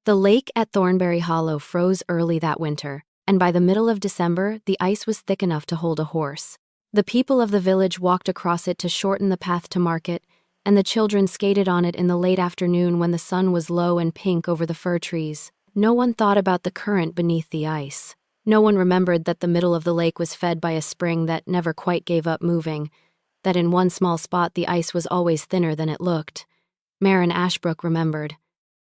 The lake at Thornberry Hollow froze early that winter, and by the middle of December, the ice was thick enough to hold a horse. The people of the village walked across it to shorten the path to market, and the children skated on it in the late afternoon when the sun was low and pink over the fir trees. No one thought about the current beneath the ice. No one remembered that the middle of the lake was fed by a spring that never quite gave up moving, that in one small spot the ice was always thinner than it looked. Marin Ashbrook remembered.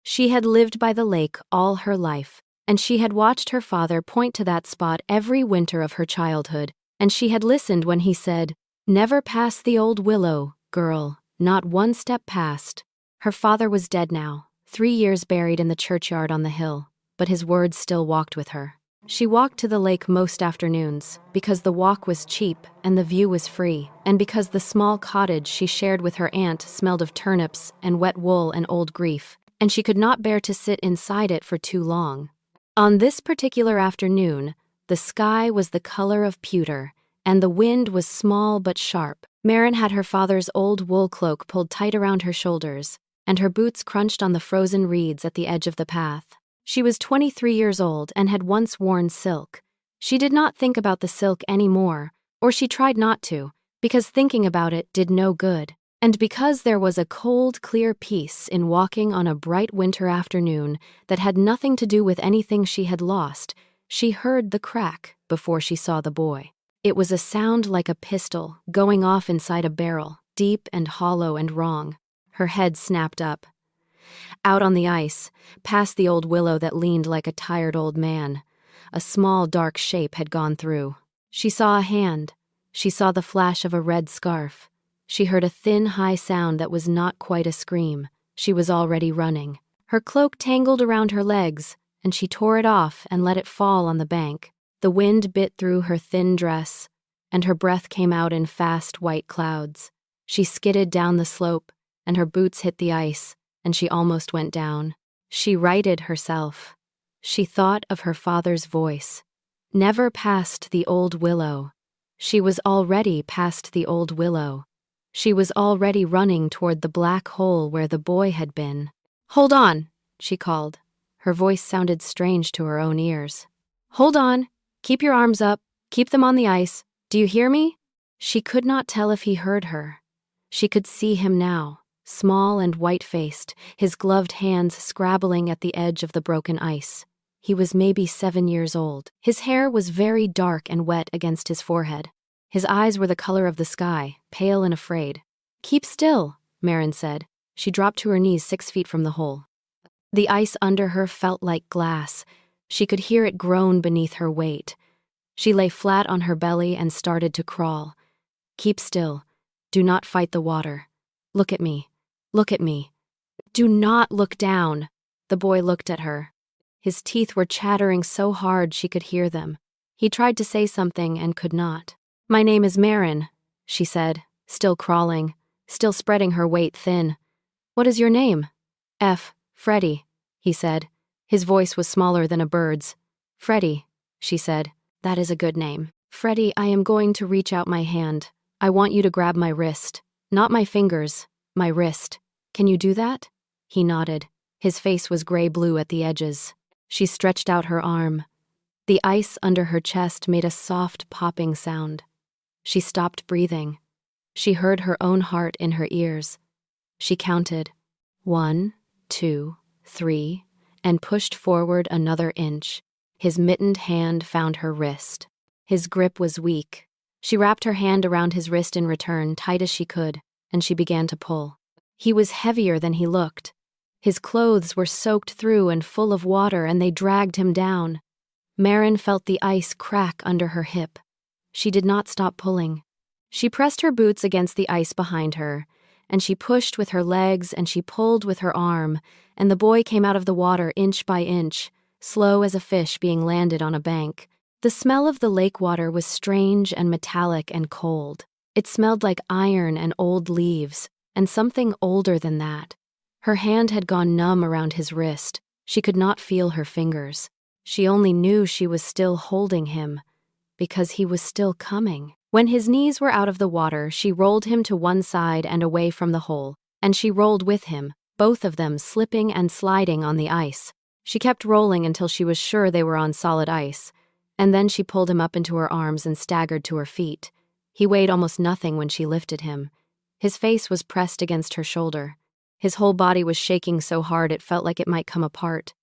She had lived by the lake all her life, and she had watched her father point to that spot every winter of her childhood, and she had listened when he said, "Never pass the old willow, girl, not one step past." Her father was dead now, 3 years buried in the churchyard on the hill, but his words still walked with her. She walked to the lake most afternoons, because the walk was cheap and the view was free, and because the small cottage she shared with her aunt smelled of turnips and wet wool and old grief, and she could not bear to sit inside it for too long. On this particular afternoon, the sky was the color of pewter, and the wind was small but sharp. Marin had her father's old wool cloak pulled tight around her shoulders, and her boots crunched on the frozen reeds at the edge of the path. She was 23 years old and had once worn silk. She did not think about the silk anymore, or she tried not to, because thinking about it did no good. And because there was a cold, clear peace in walking on a bright winter afternoon that had nothing to do with anything she had lost, she heard the crack before she saw the boy. It was a sound like a pistol going off inside a barrel, deep and hollow and wrong. Her head snapped up. Out on the ice, past the old willow that leaned like a tired old man, a small dark shape had gone through. She saw a hand. She saw the flash of a red scarf. She heard a thin, high sound that was not quite a scream. She was already running. Her cloak tangled around her legs, and she tore it off and let it fall on the bank. The wind bit through her thin dress, and her breath came out in fast white clouds. She skidded down the slope, and her boots hit the ice, and she almost went down. She righted herself. She thought of her father's voice. Never past the old willow. She was already past the old willow. She was already running toward the black hole where the boy had been. "Hold on," she called. Her voice sounded strange to her own ears. "Hold on. Keep your arms up. Keep them on the ice. Do you hear me?" She could not tell if he heard her. She could see him now, small and white-faced, his gloved hands scrabbling at the edge of the broken ice. He was maybe 7 years old. His hair was very dark and wet against his forehead. His eyes were the color of the sky, pale and afraid. "Keep still," Marin said. She dropped to her knees 6 feet from the hole. The ice under her felt like glass. She could hear it groan beneath her weight. She lay flat on her belly and started to crawl. "Keep still. Do not fight the water. Look at me. Look at me. Do not look down." The boy looked at her. His teeth were chattering so hard she could hear them. He tried to say something and could not. "My name is Marin," she said, still crawling, still spreading her weight thin. "What is your name?" Freddie, he said. His voice was smaller than a bird's. "Freddie," she said. "That is a good name. Freddie, I am going to reach out my hand. I want you to grab my wrist. Not my fingers, my wrist. Can you do that?" He nodded. His face was gray-blue at the edges. She stretched out her arm. The ice under her chest made a soft popping sound. She stopped breathing. She heard her own heart in her ears. She counted 1, 2, 3, and pushed forward another inch. His mittened hand found her wrist. His grip was weak. She wrapped her hand around his wrist in return, tight as she could, and she began to pull. He was heavier than he looked. His clothes were soaked through and full of water, and they dragged him down. Marin felt the ice crack under her hip. She did not stop pulling. She pressed her boots against the ice behind her, and she pushed with her legs and she pulled with her arm, and the boy came out of the water inch by inch, slow as a fish being landed on a bank. The smell of the lake water was strange and metallic and cold. It smelled like iron and old leaves, and something older than that. Her hand had gone numb around his wrist. She could not feel her fingers. She only knew she was still holding him, because he was still coming. When his knees were out of the water, she rolled him to one side and away from the hole, and she rolled with him, both of them slipping and sliding on the ice. She kept rolling until she was sure they were on solid ice, and then she pulled him up into her arms and staggered to her feet. He weighed almost nothing when she lifted him. His face was pressed against her shoulder. His whole body was shaking so hard it felt like it might come apart.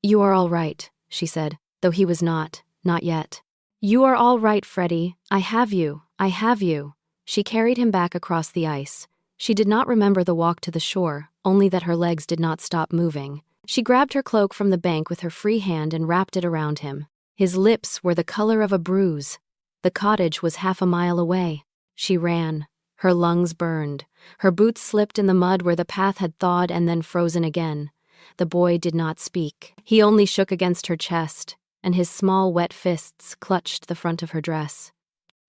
"You are all right," she said, though he was not yet. "You are all right, Freddie. I have you. I have you." She carried him back across the ice. She did not remember the walk to the shore, only that her legs did not stop moving. She grabbed her cloak from the bank with her free hand and wrapped it around him. His lips were the color of a bruise. The cottage was half a mile away. She ran. Her lungs burned. Her boots slipped in the mud where the path had thawed and then frozen again. The boy did not speak. He only shook against her chest, and his small wet fists clutched the front of her dress.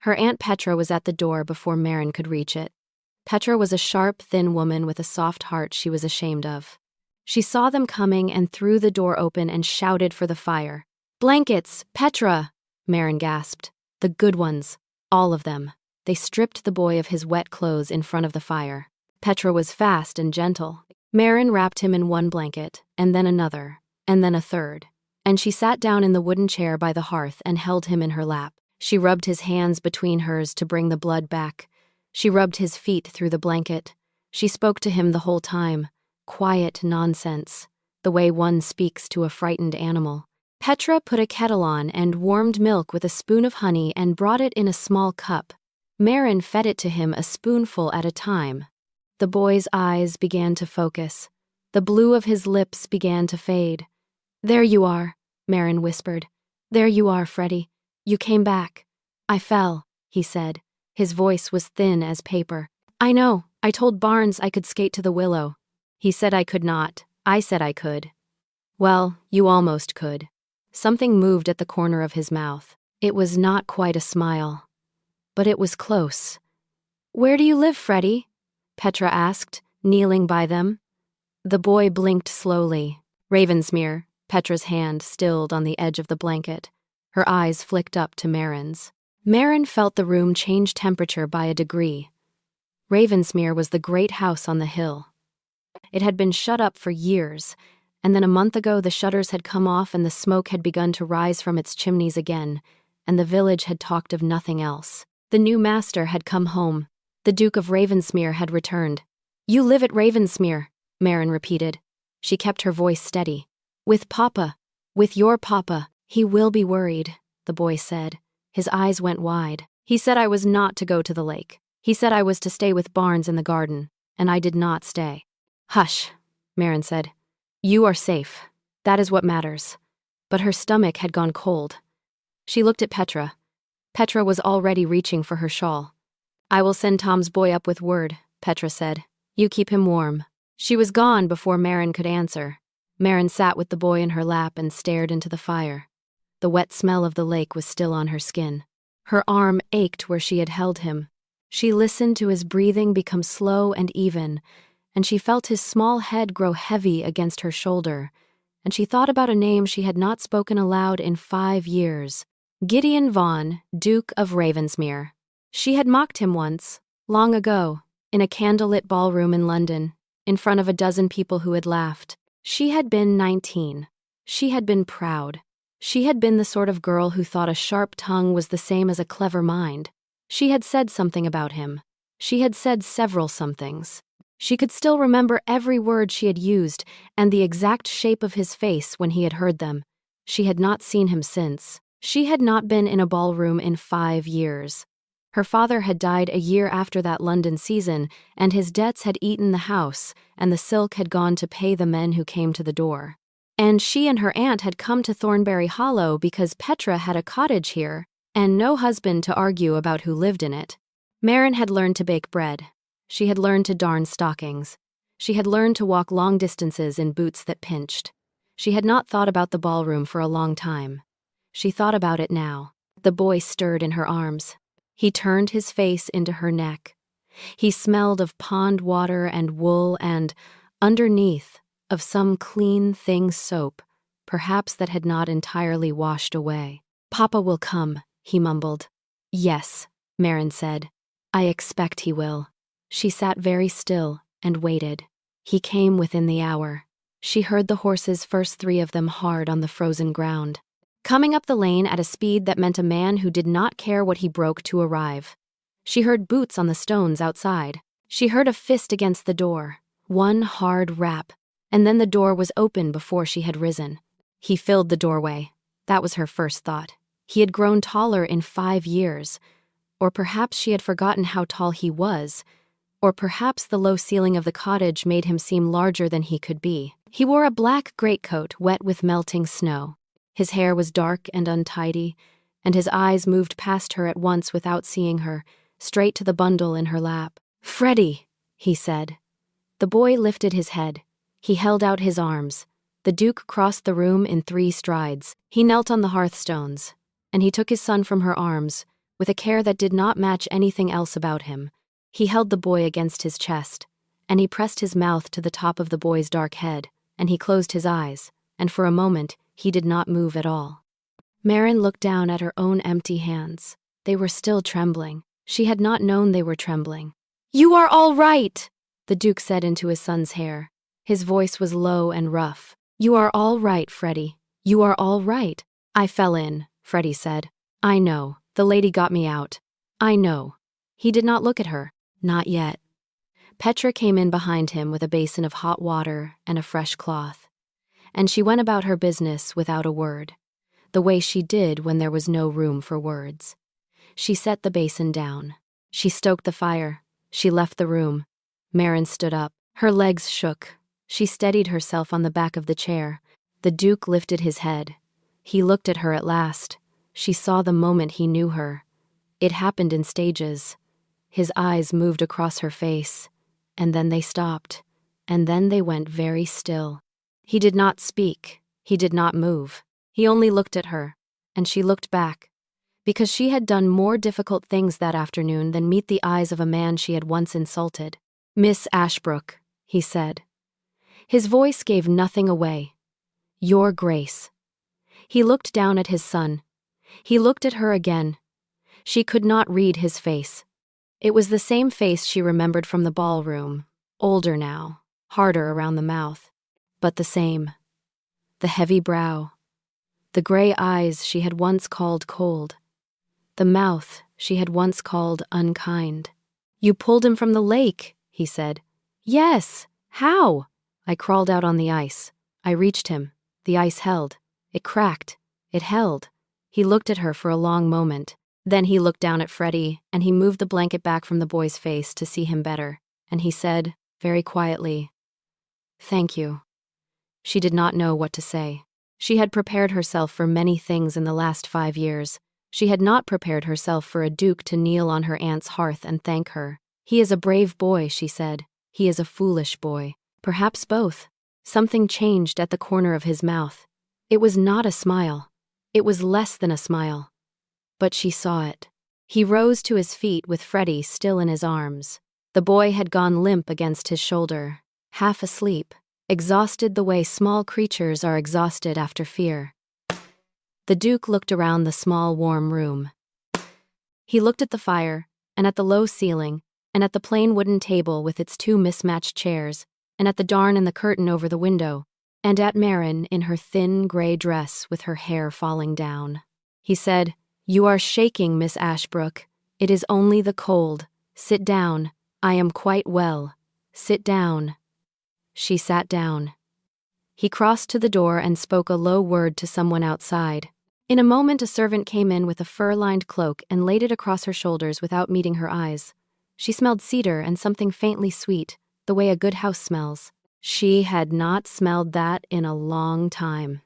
Her Aunt Petra was at the door before Marin could reach it. Petra was a sharp, thin woman with a soft heart she was ashamed of. She saw them coming and threw the door open and shouted for the fire. "Blankets! Petra!" Marin gasped. "The good ones. All of them." They stripped the boy of his wet clothes in front of the fire. Petra was fast and gentle. Marin wrapped him in one blanket, and then another, and then a third, and she sat down in the wooden chair by the hearth and held him in her lap. She rubbed his hands between hers to bring the blood back. She rubbed his feet through the blanket. She spoke to him the whole time. Quiet nonsense, the way one speaks to a frightened animal. Petra put a kettle on and warmed milk with a spoon of honey and brought it in a small cup. Marin fed it to him a spoonful at a time. The boy's eyes began to focus. The blue of his lips began to fade. "There you are," Marin whispered. "There you are, Freddie. You came back." "I fell," he said. His voice was thin as paper. "I know. I told Barnes I could skate to the willow. He said I could not. I said I could." "Well, you almost could." Something moved at the corner of his mouth. It was not quite a smile, but it was close. "Where do you live, Freddie?" Petra asked, kneeling by them. The boy blinked slowly. "Ravensmere." Petra's hand stilled on the edge of the blanket. Her eyes flicked up to Marin's. Marin felt the room change temperature by a degree. Ravensmere was the great house on the hill. It had been shut up for years, and then a month ago the shutters had come off and the smoke had begun to rise from its chimneys again, and the village had talked of nothing else. The new master had come home. The Duke of Ravensmere had returned. "You live at Ravensmere," Marin repeated. She kept her voice steady. "With Papa. With your Papa. He will be worried," the boy said. His eyes went wide. "He said I was not to go to the lake. He said I was to stay with Barnes in the garden, and I did not stay." "Hush," Marin said. "You are safe. That is what matters." But her stomach had gone cold. She looked at Petra. Petra was already reaching for her shawl. "I will send Tom's boy up with word," Petra said. "You keep him warm." She was gone before Marin could answer. Marin sat with the boy in her lap and stared into the fire. The wet smell of the lake was still on her skin. Her arm ached where she had held him. She listened to his breathing become slow and even, and she felt his small head grow heavy against her shoulder, and she thought about a name she had not spoken aloud in 5 years. Gideon Vaughan, Duke of Ravensmere. She had mocked him once, long ago, in a candlelit ballroom in London, in front of a dozen people who had laughed. She had been 19. She had been proud. She had been the sort of girl who thought a sharp tongue was the same as a clever mind. She had said something about him. She had said several somethings. She could still remember every word she had used and the exact shape of his face when he had heard them. She had not seen him since. She had not been in a ballroom in 5 years. Her father had died a year after that London season, and his debts had eaten the house, and the silk had gone to pay the men who came to the door. And she and her aunt had come to Thornbury Hollow because Petra had a cottage here, and no husband to argue about who lived in it. Marin had learned to bake bread. She had learned to darn stockings. She had learned to walk long distances in boots that pinched. She had not thought about the ballroom for a long time. She thought about it now. The boy stirred in her arms. He turned his face into her neck. He smelled of pond water and wool and, underneath, of some clean thing soap, perhaps that had not entirely washed away. "Papa will come," he mumbled. "Yes," Marin said. "I expect he will." She sat very still and waited. He came within the hour. She heard the horses, first three of them, hard on the frozen ground, coming up the lane at a speed that meant a man who did not care what he broke to arrive. She heard boots on the stones outside. She heard a fist against the door, one hard rap, and then the door was open before she had risen. He filled the doorway. That was her first thought. He had grown taller in 5 years. Or perhaps she had forgotten how tall he was. Or perhaps the low ceiling of the cottage made him seem larger than he could be. He wore a black greatcoat wet with melting snow. His hair was dark and untidy, and his eyes moved past her at once without seeing her, straight to the bundle in her lap. "Freddie," he said. The boy lifted his head. He held out his arms. The Duke crossed the room in 3 strides. He knelt on the hearthstones, and he took his son from her arms, with a care that did not match anything else about him. He held the boy against his chest, and he pressed his mouth to the top of the boy's dark head, and he closed his eyes, and for a moment he did not move at all. Marin looked down at her own empty hands. They were still trembling. She had not known they were trembling. "You are all right," the Duke said into his son's hair. His voice was low and rough. "You are all right, Freddie. You are all right." "I fell in," Freddie said. "I know. The lady got me out. I know." He did not look at her. Not yet. Petra came in behind him with a basin of hot water and a fresh cloth, and she went about her business without a word, the way she did when there was no room for words. She set the basin down. She stoked the fire. She left the room. Marin stood up. Her legs shook. She steadied herself on the back of the chair. The Duke lifted his head. He looked at her at last. She saw the moment he knew her. It happened in stages. His eyes moved across her face, and then they stopped, and then they went very still. He did not speak. He did not move. He only looked at her, and she looked back, because she had done more difficult things that afternoon than meet the eyes of a man she had once insulted. "Miss Ashbrook," he said. His voice gave nothing away. "Your Grace." He looked down at his son. He looked at her again. She could not read his face. It was the same face she remembered from the ballroom, older now, harder around the mouth, but the same. The heavy brow, the gray eyes she had once called cold, the mouth she had once called unkind. "You pulled him from the lake," he said. "Yes. How?" "I crawled out on the ice. I reached him. The ice held. It cracked. It held." He looked at her for a long moment. Then he looked down at Freddie, and he moved the blanket back from the boy's face to see him better, and he said, very quietly, "Thank you." She did not know what to say. She had prepared herself for many things in the last 5 years. She had not prepared herself for a duke to kneel on her aunt's hearth and thank her. "He is a brave boy," she said. "He is a foolish boy. Perhaps both." Something changed at the corner of his mouth. It was not a smile. It was less than a smile. But she saw it. He rose to his feet with Freddie still in his arms. The boy had gone limp against his shoulder, half asleep, exhausted the way small creatures are exhausted after fear. The Duke looked around the small, warm room. He looked at the fire, and at the low ceiling, and at the plain wooden table with its 2 mismatched chairs, and at the darn in the curtain over the window, and at Marin in her thin gray dress with her hair falling down. He said, "You are shaking, Miss Ashbrook. It is only the cold. Sit down. I am quite well. Sit down." She sat down. He crossed to the door and spoke a low word to someone outside. In a moment a servant came in with a fur-lined cloak and laid it across her shoulders without meeting her eyes. She smelled cedar and something faintly sweet, the way a good house smells. She had not smelled that in a long time.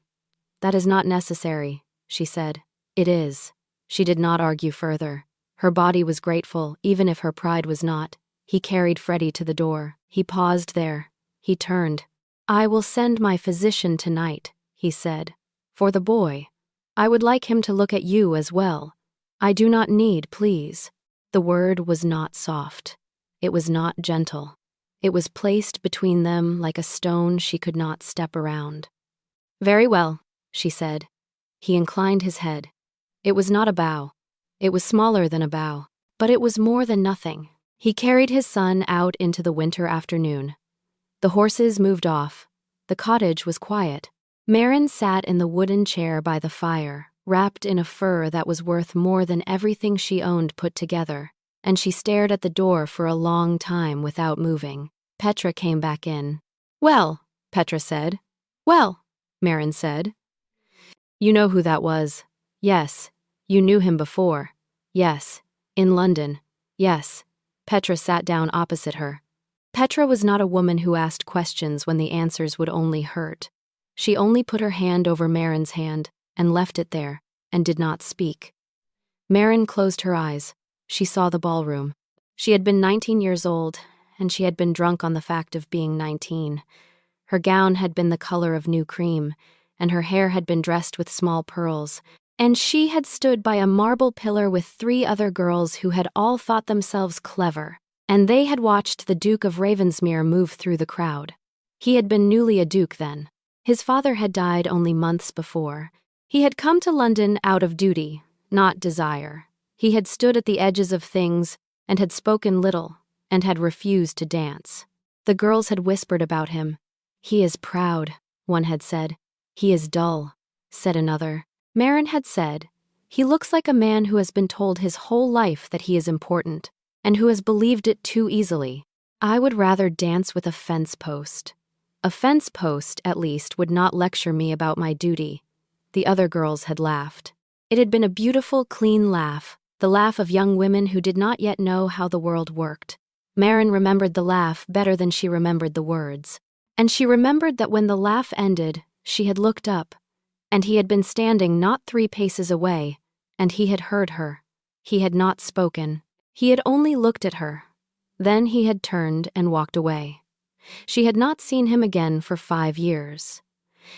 "That is not necessary," she said. "It is." She did not argue further. Her body was grateful, even if her pride was not. He carried Freddie to the door. He paused there. He turned. "I will send my physician tonight," he said. "For the boy. I would like him to look at you as well. I do not need, please." The word was not soft. It was not gentle. It was placed between them like a stone she could not step around. "Very well," she said. He inclined his head. It was not a bow. It was smaller than a bow, but it was more than nothing. He carried his son out into the winter afternoon. The horses moved off. The cottage was quiet. Marin sat in the wooden chair by the fire, wrapped in a fur that was worth more than everything she owned put together, and she stared at the door for a long time without moving. Petra came back in. "Well," Petra said. "Well," Marin said. "You know who that was?" "Yes." "You knew him before?" "Yes." "In London?" "Yes." Petra sat down opposite her. Petra was not a woman who asked questions when the answers would only hurt. She only put her hand over Marin's hand and left it there, and did not speak. Marin closed her eyes. She saw the ballroom. She had been 19 years old, and she had been drunk on the fact of being 19. Her gown had been the color of new cream, and her hair had been dressed with small pearls, and she had stood by a marble pillar with 3 other girls who had all thought themselves clever, and they had watched the Duke of Ravensmere move through the crowd. He had been newly a duke then. His father had died only months before. He had come to London out of duty, not desire. He had stood at the edges of things and had spoken little and had refused to dance. The girls had whispered about him. "He is proud," one had said. "He is dull," said another. Marin had said, "He looks like a man who has been told his whole life that he is important, and who has believed it too easily. I would rather dance with a fence post. A fence post, at least, would not lecture me about my duty." The other girls had laughed. It had been a beautiful, clean laugh, the laugh of young women who did not yet know how the world worked. Marin remembered the laugh better than she remembered the words. And she remembered that when the laugh ended, she had looked up, and he had been standing not 3 paces away, and he had heard her. He had not spoken. He had only looked at her. Then he had turned and walked away. She had not seen him again for 5 years.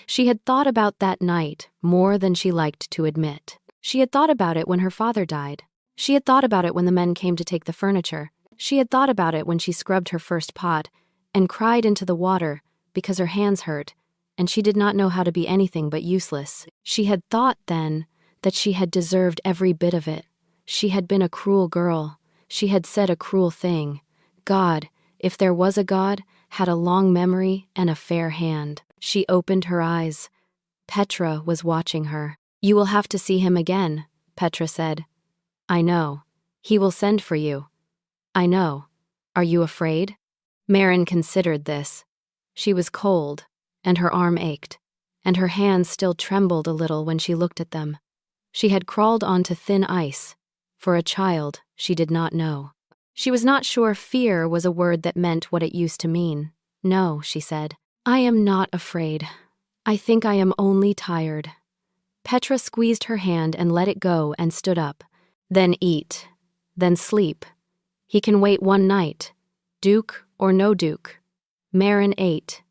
She had thought about that night more than she liked to admit. She had thought about it when her father died. She had thought about it when the men came to take the furniture. She had thought about it when she scrubbed her first pot and cried into the water because her hands hurt, and she did not know how to be anything but useless. She had thought then that she had deserved every bit of it. She had been a cruel girl. She had said a cruel thing. God, if there was a God, had a long memory and a fair hand. She opened her eyes. Petra was watching her. "You will have to see him again," Petra said. "I know. He will send for you." "I know. Are you afraid?" Marin considered this. She was cold, and her arm ached, and her hands still trembled a little when she looked at them. She had crawled onto thin ice. For a child, she did not know. She was not sure fear was a word that meant what it used to mean. "No," she said. "I am not afraid. I think I am only tired." Petra squeezed her hand and let it go and stood up. "Then eat. Then sleep. He can wait 1 night. Duke or no duke." Marin ate.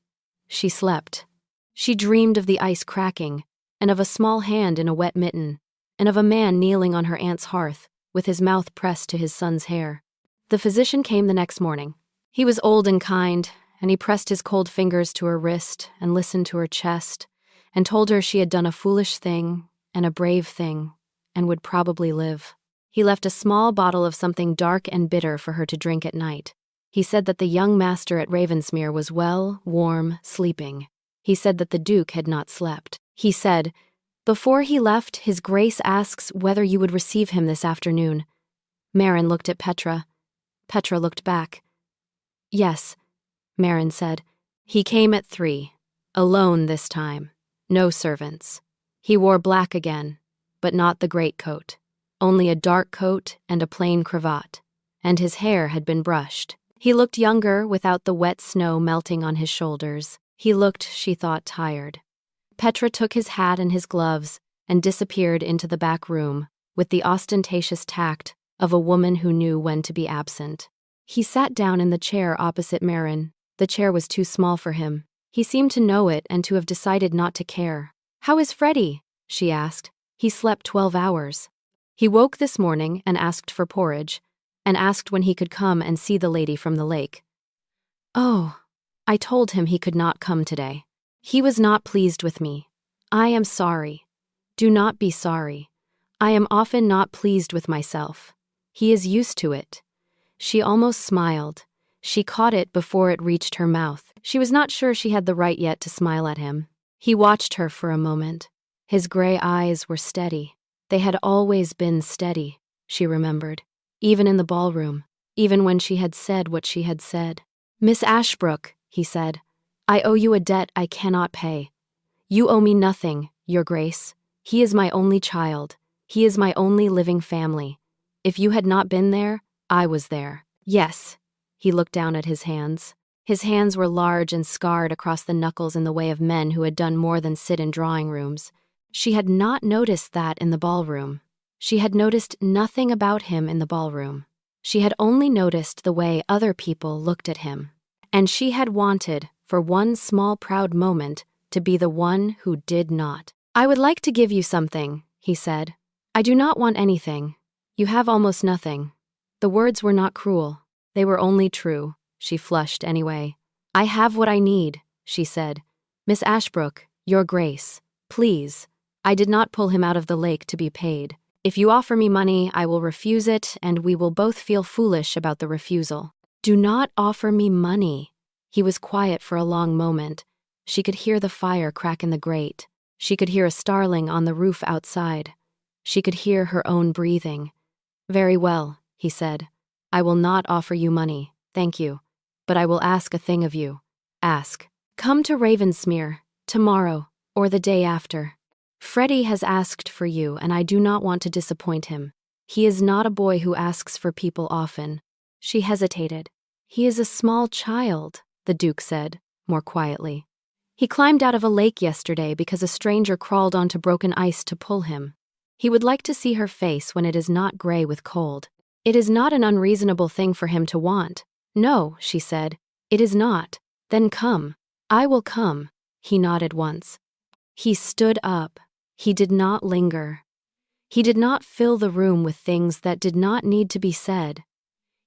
She slept. She dreamed of the ice cracking, and of a small hand in a wet mitten, and of a man kneeling on her aunt's hearth, with his mouth pressed to his son's hair. The physician came the next morning. He was old and kind, and he pressed his cold fingers to her wrist and listened to her chest, and told her she had done a foolish thing and a brave thing, and would probably live. He left a small bottle of something dark and bitter for her to drink at night. He said that the young master at Ravensmere was well, warm, sleeping. He said that the Duke had not slept. He said, "Before he left, His Grace asks whether you would receive him this afternoon." Marin looked at Petra. Petra looked back. "Yes," Marin said. "He came at 3, alone this time, no servants. He wore black again, but not the greatcoat, only a dark coat and a plain cravat, and his hair had been brushed. He looked younger without the wet snow melting on his shoulders. He looked, she thought, tired." Petra took his hat and his gloves and disappeared into the back room with the ostentatious tact of a woman who knew when to be absent. He sat down in the chair opposite Marin. The chair was too small for him. He seemed to know it and to have decided not to care. "How is Freddie?" she asked. "He slept 12 hours. He woke this morning and asked for porridge, and asked when he could come and see the lady from the lake." "Oh, I told him he could not come today. He was not pleased with me. I am sorry. Do not be sorry. I am often not pleased with myself. He is used to it." She almost smiled. She caught it before it reached her mouth. She was not sure she had the right yet to smile at him. He watched her for a moment. His gray eyes were steady. They had always been steady, she remembered. Even in the ballroom. Even when she had said what she had said. "Miss Ashbrook," he said, "I owe you a debt I cannot pay. You owe me nothing, Your Grace. He is my only child. He is my only living family. If you had not been there, I was there." Yes. He looked down at his hands. His hands were large and scarred across the knuckles in the way of men who had done more than sit in drawing rooms. She had not noticed that in the ballroom. She had noticed nothing about him in the ballroom. She had only noticed the way other people looked at him. And she had wanted, for one small proud moment, to be the one who did not. "I would like to give you something," he said. "I do not want anything. You have almost nothing." The words were not cruel. They were only true. She flushed anyway. "I have what I need," she said. "Miss Ashbrook, Your Grace, please." I did not pull him out of the lake to be paid. If you offer me money, I will refuse it, and we will both feel foolish about the refusal. "Do not offer me money." He was quiet for a long moment. She could hear the fire crack in the grate. She could hear a starling on the roof outside. She could hear her own breathing. "Very well," he said. "I will not offer you money, thank you. But I will ask a thing of you. Ask. Come to Ravensmere, tomorrow, or the day after. Freddie has asked for you, and I do not want to disappoint him. He is not a boy who asks for people often." She hesitated. "He is a small child," the Duke said, more quietly. "He climbed out of a lake yesterday because a stranger crawled onto broken ice to pull him. He would like to see her face when it is not gray with cold. It is not an unreasonable thing for him to want." "No," she said. "It is not." "Then come." "I will come." He nodded once. He stood up. He did not linger. He did not fill the room with things that did not need to be said.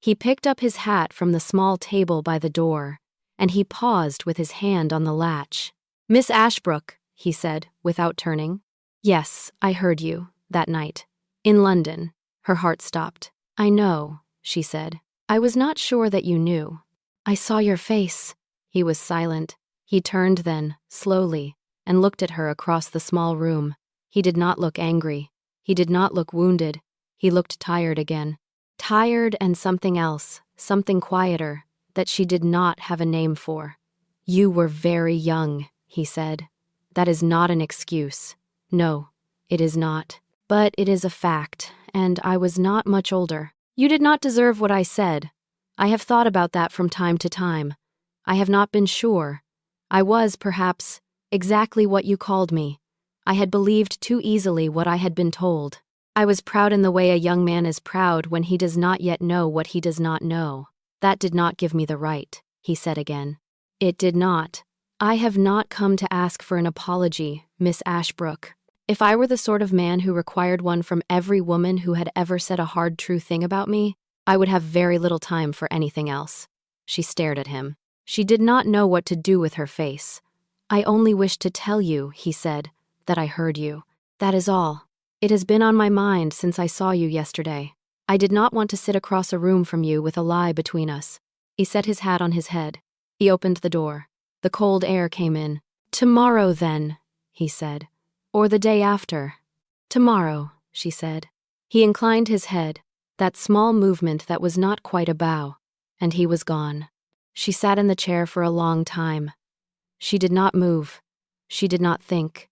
He picked up his hat from the small table by the door, and he paused with his hand on the latch. "Miss Ashbrook," he said, without turning. "Yes, I heard you, that night. In London." Her heart stopped. "I know," she said. "I was not sure that you knew. I saw your face." He was silent. He turned then, slowly, and looked at her across the small room. He did not look angry. He did not look wounded. He looked tired again. Tired and something else, something quieter, that she did not have a name for. "You were very young," he said. "That is not an excuse. No, it is not. But it is a fact, and I was not much older. You did not deserve what I said. I have thought about that from time to time. I have not been sure. I was, perhaps, exactly what you called me. I had believed too easily what I had been told. I was proud in the way a young man is proud when he does not yet know what he does not know. That did not give me the right," he said again. "It did not. I have not come to ask for an apology, Miss Ashbrook. If I were the sort of man who required one from every woman who had ever said a hard true thing about me, I would have very little time for anything else." She stared at him. She did not know what to do with her face. "I only wish to tell you," he said, "that I heard you. That is all. It has been on my mind since I saw you yesterday. I did not want to sit across a room from you with a lie between us." He set his hat on his head. He opened the door. The cold air came in. "Tomorrow, then," he said. "Or the day after." "Tomorrow," she said. He inclined his head, that small movement that was not quite a bow, and he was gone. She sat in the chair for a long time. She did not move. She did not think.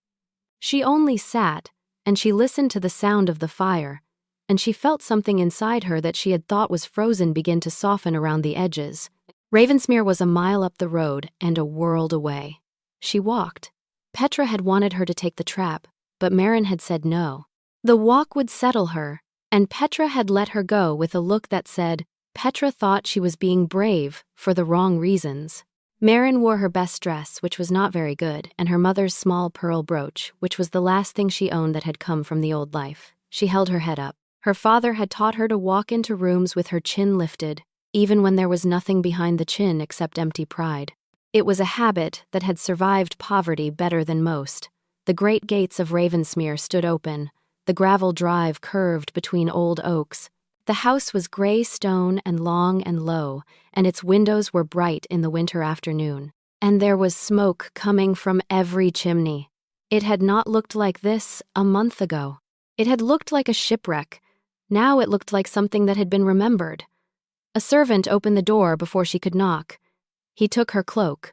She only sat, and she listened to the sound of the fire, and she felt something inside her that she had thought was frozen begin to soften around the edges. Ravensmere was a mile up the road and a world away. She walked. Petra had wanted her to take the trap, but Marin had said no. The walk would settle her, and Petra had let her go with a look that said Petra thought she was being brave for the wrong reasons. Marin wore her best dress, which was not very good, and her mother's small pearl brooch, which was the last thing she owned that had come from the old life. She held her head up. Her father had taught her to walk into rooms with her chin lifted, even when there was nothing behind the chin except empty pride. It was a habit that had survived poverty better than most. The great gates of Ravensmere stood open. The gravel drive curved between old oaks. The house was gray stone and long and low, and its windows were bright in the winter afternoon. And there was smoke coming from every chimney. It had not looked like this a month ago. It had looked like a shipwreck. Now it looked like something that had been remembered. A servant opened the door before she could knock. He took her cloak.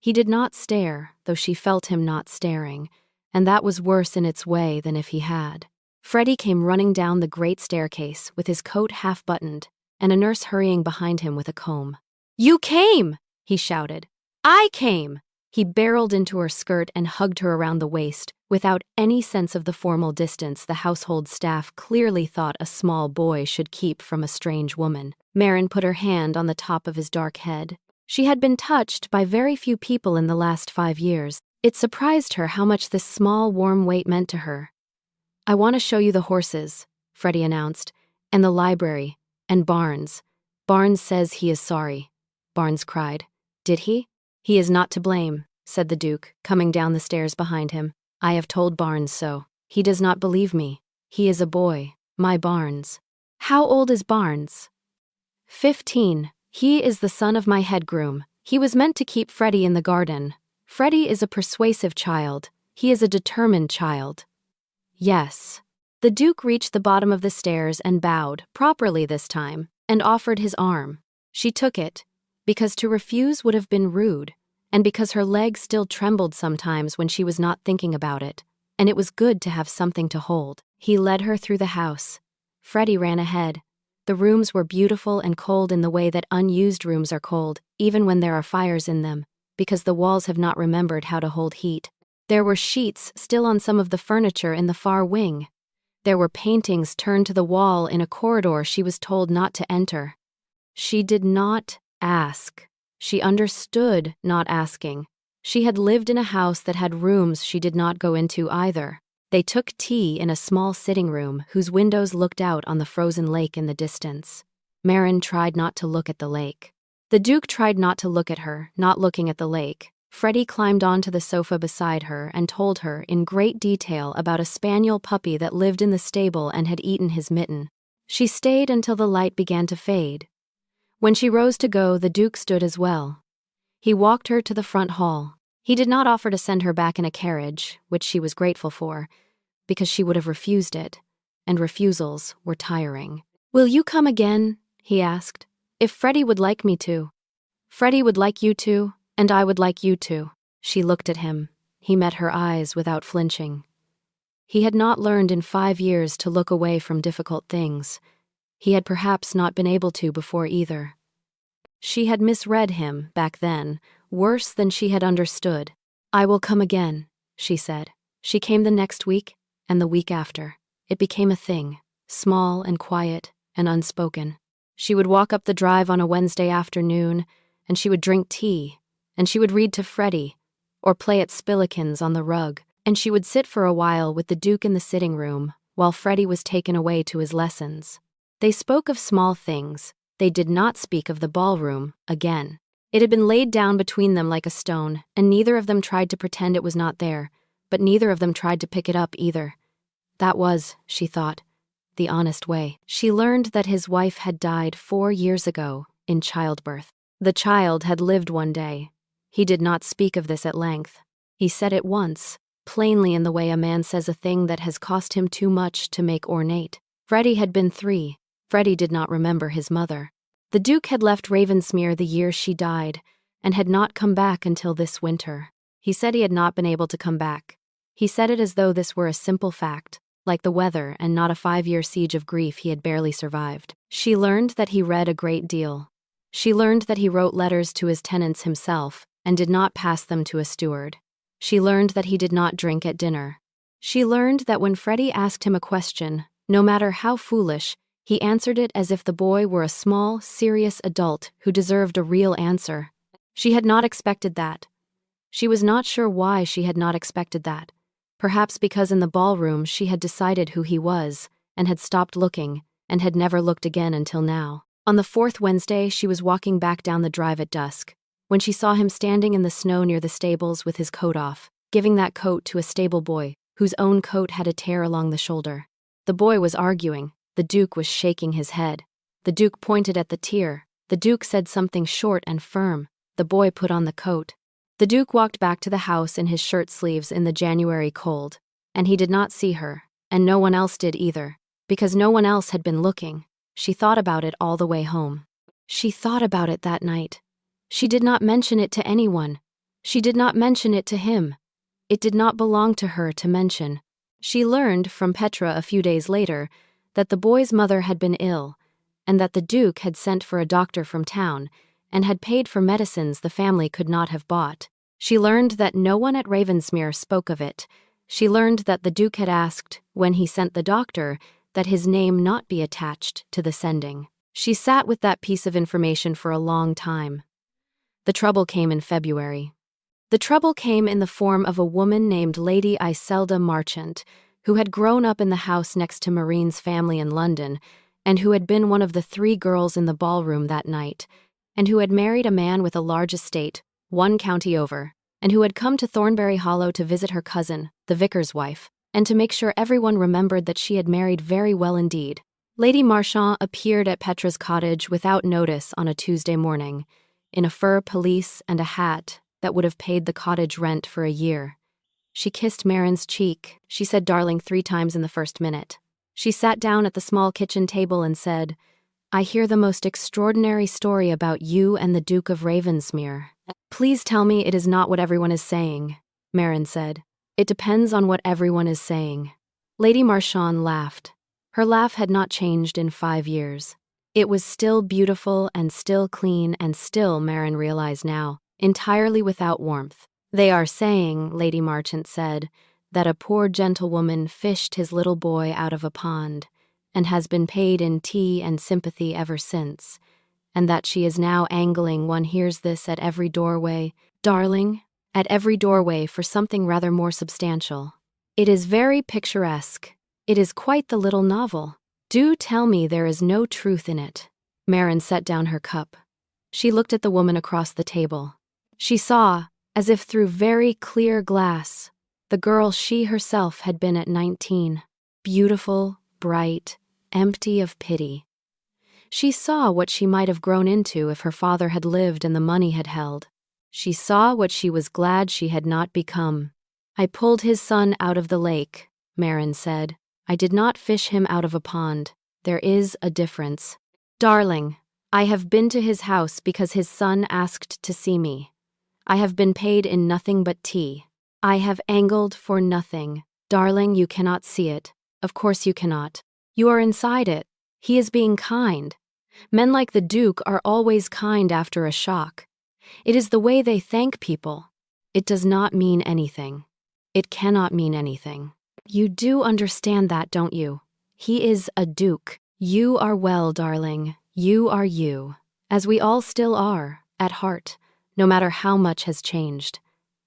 He did not stare, though she felt him not staring, and that was worse in its way than if he had. Freddie came running down the great staircase with his coat half buttoned, and a nurse hurrying behind him with a comb. "You came!" he shouted. "I came!" He barreled into her skirt and hugged her around the waist, without any sense of the formal distance the household staff clearly thought a small boy should keep from a strange woman. Marin put her hand on the top of his dark head. She had been touched by very few people in the last 5 years. It surprised her how much this small, warm weight meant to her. "I want to show you the horses," Freddie announced, "and the library, and Barnes. Barnes says he is sorry." Barnes cried. "Did he?" "He is not to blame," said the Duke, coming down the stairs behind him. "I have told Barnes so. He does not believe me. He is a boy, my Barnes." "How old is Barnes?" 15. "He is the son of my head groom. He was meant to keep Freddie in the garden. Freddie is a persuasive child. He is a determined child." "Yes." The Duke reached the bottom of the stairs and bowed, properly this time, and offered his arm. She took it, because to refuse would have been rude, and because her legs still trembled sometimes when she was not thinking about it, and it was good to have something to hold. He led her through the house. Freddie ran ahead. The rooms were beautiful and cold in the way that unused rooms are cold, even when there are fires in them, because the walls have not remembered how to hold heat. There were sheets still on some of the furniture in the far wing. There were paintings turned to the wall in a corridor she was told not to enter. She did not ask. She understood not asking. She had lived in a house that had rooms she did not go into either. They took tea in a small sitting room whose windows looked out on the frozen lake in the distance. Marin tried not to look at the lake. The Duke tried not to look at her, not looking at the lake. Freddie climbed onto the sofa beside her and told her in great detail about a spaniel puppy that lived in the stable and had eaten his mitten. She stayed until the light began to fade. When she rose to go, the Duke stood as well. He walked her to the front hall. He did not offer to send her back in a carriage, which she was grateful for, because she would have refused it, and refusals were tiring. "Will you come again?" he asked. "If Freddie would like me to." "Freddie would like you to, and I would like you to." She looked at him. He met her eyes without flinching. He had not learned in 5 years to look away from difficult things. He had perhaps not been able to before either. She had misread him, back then, worse than she had understood. "I will come again," she said. She came the next week, and the week after. It became a thing, small and quiet and unspoken. She would walk up the drive on a Wednesday afternoon, and she would drink tea, and she would read to Freddie, or play at spillikins on the rug, and she would sit for a while with the Duke in the sitting room, while Freddie was taken away to his lessons. They spoke of small things. They did not speak of the ballroom again. It had been laid down between them like a stone, and neither of them tried to pretend it was not there, but neither of them tried to pick it up either. That was, she thought, the honest way. She learned that his wife had died 4 years ago in childbirth. The child had lived one day. He did not speak of this at length. He said it once, plainly in the way a man says a thing that has cost him too much to make ornate. Freddie had been 3. Freddie did not remember his mother. The Duke had left Ravensmere the year she died, and had not come back until this winter. He said he had not been able to come back. He said it as though this were a simple fact, like the weather and not a 5-year siege of grief he had barely survived. She learned that he read a great deal. She learned that he wrote letters to his tenants himself, and did not pass them to a steward. She learned that he did not drink at dinner. She learned that when Freddie asked him a question, no matter how foolish, he answered it as if the boy were a small, serious adult who deserved a real answer. She had not expected that. She was not sure why she had not expected that. Perhaps because in the ballroom she had decided who he was, and had stopped looking, and had never looked again until now. On the 4th Wednesday, she was walking back down the drive at dusk, when she saw him standing in the snow near the stables with his coat off, giving that coat to a stable boy, whose own coat had a tear along the shoulder. The boy was arguing. The Duke was shaking his head. The Duke pointed at the tear. The Duke said something short and firm. The boy put on the coat. The Duke walked back to the house in his shirt sleeves in the January cold, and he did not see her, and no one else did either, because no one else had been looking. She thought about it all the way home. She thought about it that night. She did not mention it to anyone. She did not mention it to him. It did not belong to her to mention. She learned from Petra a few days later that the boy's mother had been ill, and that the Duke had sent for a doctor from town and had paid for medicines the family could not have bought. She learned that no one at Ravensmere spoke of it. She learned that the Duke had asked, when he sent the doctor, that his name not be attached to the sending. She sat with that piece of information for a long time. The trouble came in February. The trouble came in the form of a woman named Lady Iselda Marchant, who had grown up in the house next to Marine's family in London, and who had been one of the 3 girls in the ballroom that night, and who had married a man with a large estate, 1 county over, and who had come to Thornbury Hollow to visit her cousin, the vicar's wife, and to make sure everyone remembered that she had married very well indeed. Lady Marchant appeared at Petra's cottage without notice on a Tuesday morning, in a fur pelisse and a hat that would have paid the cottage rent for a year. She kissed Marin's cheek. She said darling 3 times in the first minute. She sat down at the small kitchen table and said, I hear the most extraordinary story about you and the Duke of Ravensmere. Please tell me it is not what everyone is saying, Marin said. It depends on what everyone is saying. Lady Marchant laughed. Her laugh had not changed in 5 years. It was still beautiful and still clean and still, Marin realized now, entirely without warmth. They are saying, Lady Marchant said, that a poor gentlewoman fished his little boy out of a pond, and has been paid in tea and sympathy ever since, and that she is now angling, one hears this at every doorway, darling, at every doorway for something rather more substantial. It is very picturesque. It is quite the little novel. Do tell me there is no truth in it. Marin set down her cup. She looked at the woman across the table. She saw, as if through very clear glass, the girl she herself had been at 19. Beautiful, bright, empty of pity. She saw what she might have grown into if her father had lived and the money had held. She saw what she was glad she had not become. I pulled his son out of the lake, Marin said. I did not fish him out of a pond. There is a difference. Darling, I have been to his house because his son asked to see me. I have been paid in nothing but tea. I have angled for nothing. Darling, you cannot see it. Of course you cannot. You are inside it. He is being kind. Men like the Duke are always kind after a shock. It is the way they thank people. It does not mean anything. It cannot mean anything. You do understand that, don't you? He is a Duke. You are well, darling. You are you. As we all still are, at heart, no matter how much has changed.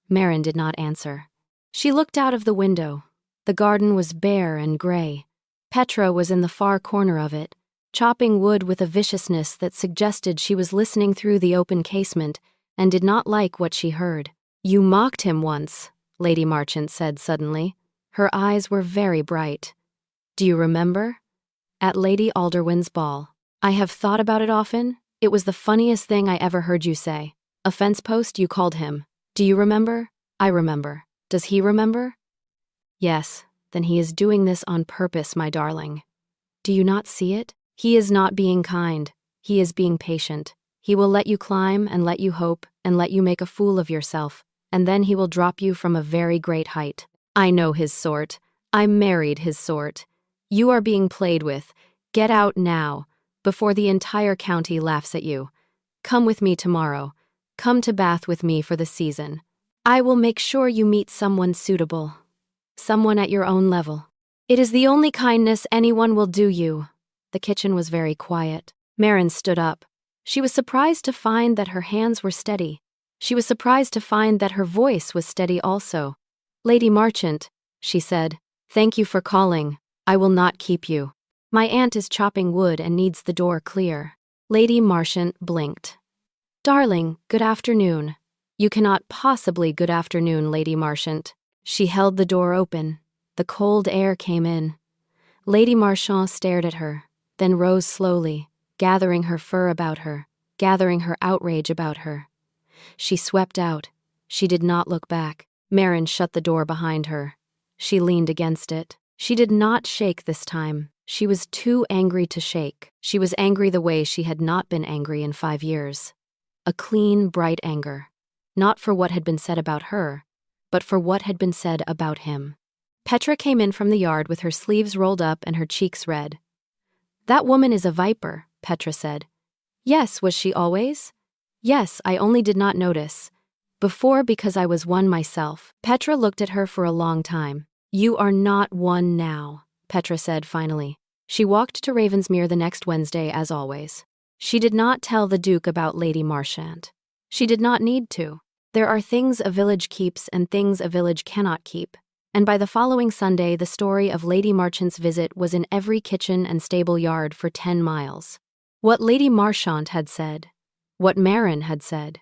Marin did not answer. She looked out of the window. The garden was bare and gray. Petra was in the far corner of it, chopping wood with a viciousness that suggested she was listening through the open casement and did not like what she heard. You mocked him once, Lady Marchant said suddenly. Her eyes were very bright. Do you remember? At Lady Alderwin's ball. I have thought about it often. It was the funniest thing I ever heard you say. A fence post, you called him. Do you remember? I remember. Does he remember? Yes, then he is doing this on purpose, my darling. Do you not see it? He is not being kind. He is being patient. He will let you climb and let you hope and let you make a fool of yourself, and then he will drop you from a very great height. I know his sort. I married his sort. You are being played with. Get out now, before the entire county laughs at you. Come with me tomorrow. Come to Bath with me for the season. I will make sure you meet someone suitable. Someone at your own level. It is the only kindness anyone will do you. The kitchen was very quiet. Marin stood up. She was surprised to find that her hands were steady. She was surprised to find that her voice was steady also. Lady Marchant, she said, thank you for calling. I will not keep you. My aunt is chopping wood and needs the door clear. Lady Marchant blinked. Darling, good afternoon. You cannot possibly good afternoon, Lady Marchant. She held the door open. The cold air came in. Lady Marchand stared at her, then rose slowly, gathering her fur about her, gathering her outrage about her. She swept out. She did not look back. Marin shut the door behind her. She leaned against it. She did not shake this time. She was too angry to shake. She was angry the way she had not been angry in 5 years. A clean, bright anger. Not for what had been said about her, but for what had been said about him. Petra came in from the yard with her sleeves rolled up and her cheeks red. "That woman is a viper," Petra said. "Yes, was she always?" "Yes, I only did not notice. Before because I was one myself." Petra looked at her for a long time. "You are not one now," Petra said finally. She walked to Ravensmere the next Wednesday as always. She did not tell the Duke about Lady Marchand. She did not need to. There are things a village keeps and things a village cannot keep. And by the following Sunday the story of Lady Marchand's visit was in every kitchen and stable yard for 10 miles. What Lady Marchand had said, what Marin had said,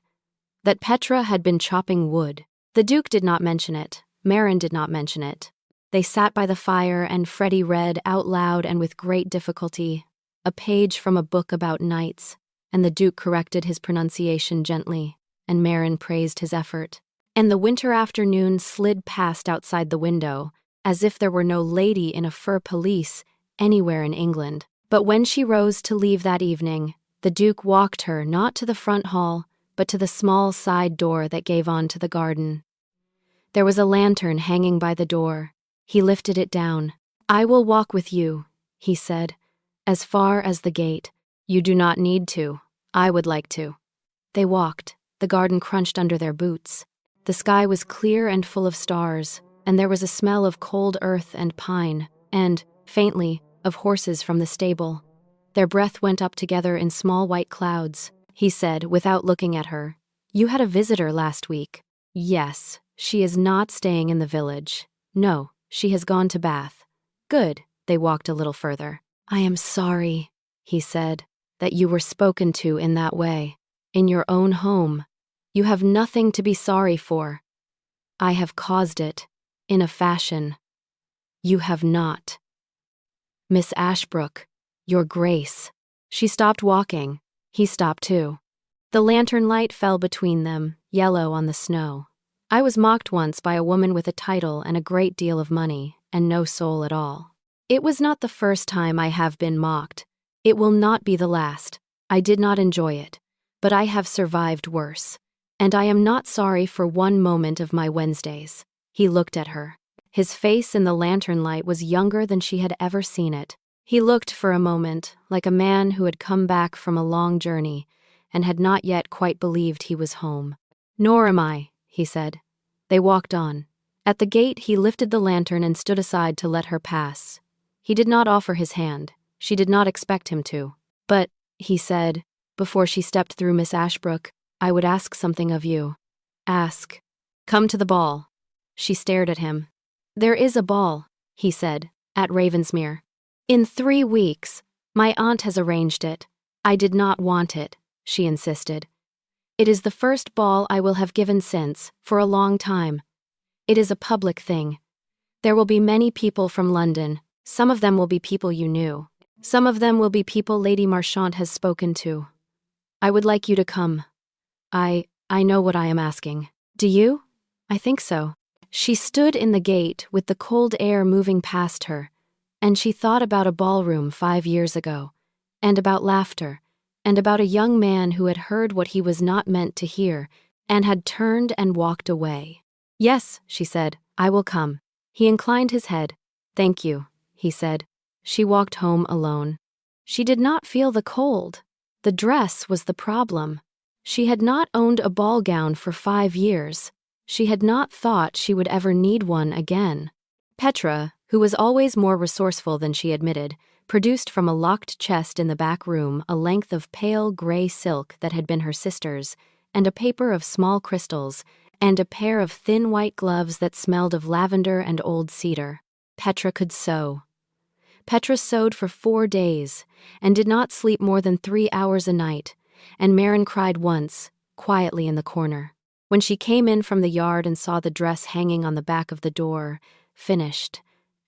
that Petra had been chopping wood. The Duke did not mention it, Marin did not mention it. They sat by the fire and Freddie read out loud and with great difficulty a page from a book about knights, and the Duke corrected his pronunciation gently, and Marin praised his effort. And the winter afternoon slid past outside the window, as if there were no lady in a fur pelisse anywhere in England. But when she rose to leave that evening, the Duke walked her not to the front hall, but to the small side door that gave on to the garden. There was a lantern hanging by the door. He lifted it down. "I will walk with you," he said, "as far as the gate. You do not need to. I would like to." They walked. The garden crunched under their boots. The sky was clear and full of stars, and there was a smell of cold earth and pine, and, faintly, of horses from the stable. Their breath went up together in small white clouds. He said, without looking at her, "You had a visitor last week." "Yes, she is not staying in the village. No, she has gone to Bath." "Good." They walked a little further. "I am sorry," he said, "that you were spoken to in that way. In your own home. You have nothing to be sorry for. I have caused it, in a fashion. You have not." "Miss Ashbrook, your Grace." She stopped walking. He stopped too. The lantern light fell between them, yellow on the snow. "I was mocked once by a woman with a title and a great deal of money, and no soul at all. It was not the first time I have been mocked. It will not be the last. I did not enjoy it, but I have survived worse. And I am not sorry for one moment of my Wednesdays." He looked at her. His face in the lantern light was younger than she had ever seen it. He looked for a moment like a man who had come back from a long journey and had not yet quite believed he was home. "Nor am I," he said. They walked on. At the gate he lifted the lantern and stood aside to let her pass. He did not offer his hand. She did not expect him to. "But," he said, before she stepped through Miss Ashbrook, "I would ask something of you." "Ask." "Come to the ball." She stared at him. "There is a ball," he said, "at Ravensmere. In 3 weeks. My aunt has arranged it. I did not want it," she insisted. "It is the first ball I will have given since, for a long time. It is a public thing. There will be many people from London. Some of them will be people you knew. Some of them will be people Lady Marchand has spoken to. I would like you to come. I know what I am asking. Do you? I think so." She stood in the gate with the cold air moving past her, and she thought about a ballroom 5 years ago, and about laughter, and about a young man who had heard what he was not meant to hear, and had turned and walked away. "Yes," she said, "I will come." He inclined his head. "Thank you," he said. She walked home alone. She did not feel the cold. The dress was the problem. She had not owned a ball gown for 5 years. She had not thought she would ever need one again. Petra, who was always more resourceful than she admitted, produced from a locked chest in the back room a length of pale gray silk that had been her sister's, and a paper of small crystals, and a pair of thin white gloves that smelled of lavender and old cedar. Petra could sew. Petra sewed for 4 days, and did not sleep more than 3 hours a night, and Marin cried once, quietly in the corner. When she came in from the yard and saw the dress hanging on the back of the door, finished,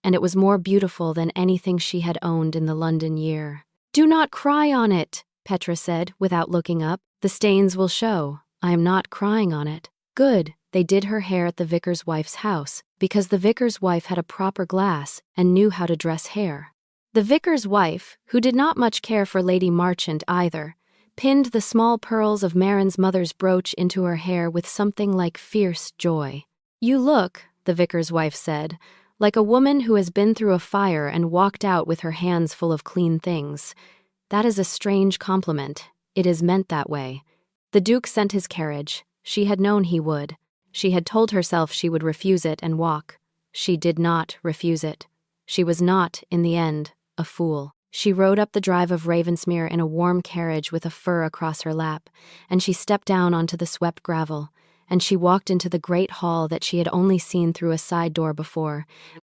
and it was more beautiful than anything she had owned in the London year. "Do not cry on it," Petra said, without looking up. "The stains will show. I am not crying on it." Good. They did her hair at the vicar's wife's house, because the vicar's wife had a proper glass and knew how to dress hair. The vicar's wife, who did not much care for Lady Marchant either, pinned the small pearls of Marin's mother's brooch into her hair with something like fierce joy. "You look," the vicar's wife said, "like a woman who has been through a fire and walked out with her hands full of clean things. That is a strange compliment. It is meant that way." The Duke sent his carriage. She had known he would. She had told herself she would refuse it and walk. She did not refuse it. She was not, in the end, a fool. She rode up the drive of Ravensmere in a warm carriage with a fur across her lap, and she stepped down onto the swept gravel, and she walked into the great hall that she had only seen through a side door before,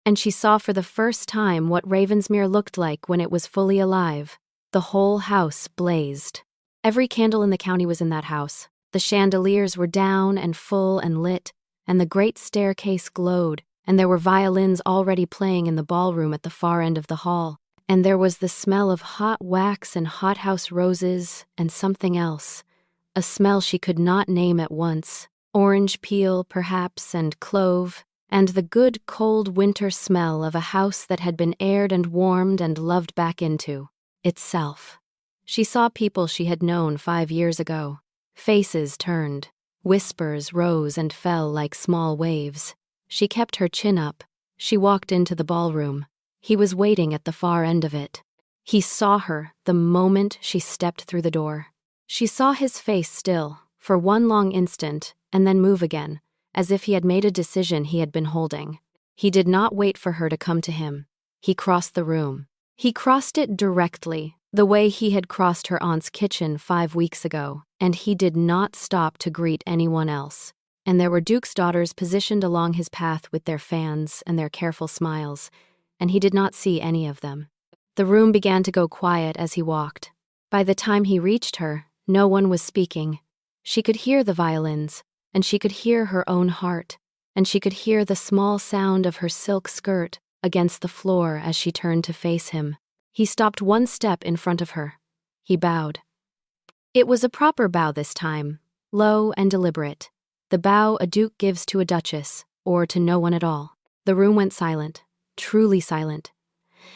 and she saw for the first time what Ravensmere looked like when it was fully alive. The whole house blazed. Every candle in the county was in that house. The chandeliers were down and full and lit, and the great staircase glowed, and there were violins already playing in the ballroom at the far end of the hall, and there was the smell of hot wax and hothouse roses and something else, a smell she could not name at once, orange peel, perhaps, and clove, and the good cold winter smell of a house that had been aired and warmed and loved back into itself. She saw people she had known 5 years ago. Faces turned. Whispers rose and fell like small waves. She kept her chin up. She walked into the ballroom. He was waiting at the far end of it. He saw her the moment she stepped through the door. She saw his face still, for one long instant, and then move again, as if he had made a decision he had been holding. He did not wait for her to come to him. He crossed the room. He crossed it directly, the way he had crossed her aunt's kitchen 5 weeks ago, and he did not stop to greet anyone else. And there were Duke's daughters positioned along his path with their fans and their careful smiles, and he did not see any of them. The room began to go quiet as he walked. By the time he reached her, no one was speaking. She could hear the violins, and she could hear her own heart, and she could hear the small sound of her silk skirt against the floor as she turned to face him. He stopped one step in front of her. He bowed. It was a proper bow this time, low and deliberate. The bow a duke gives to a duchess, or to no one at all. The room went silent, truly silent.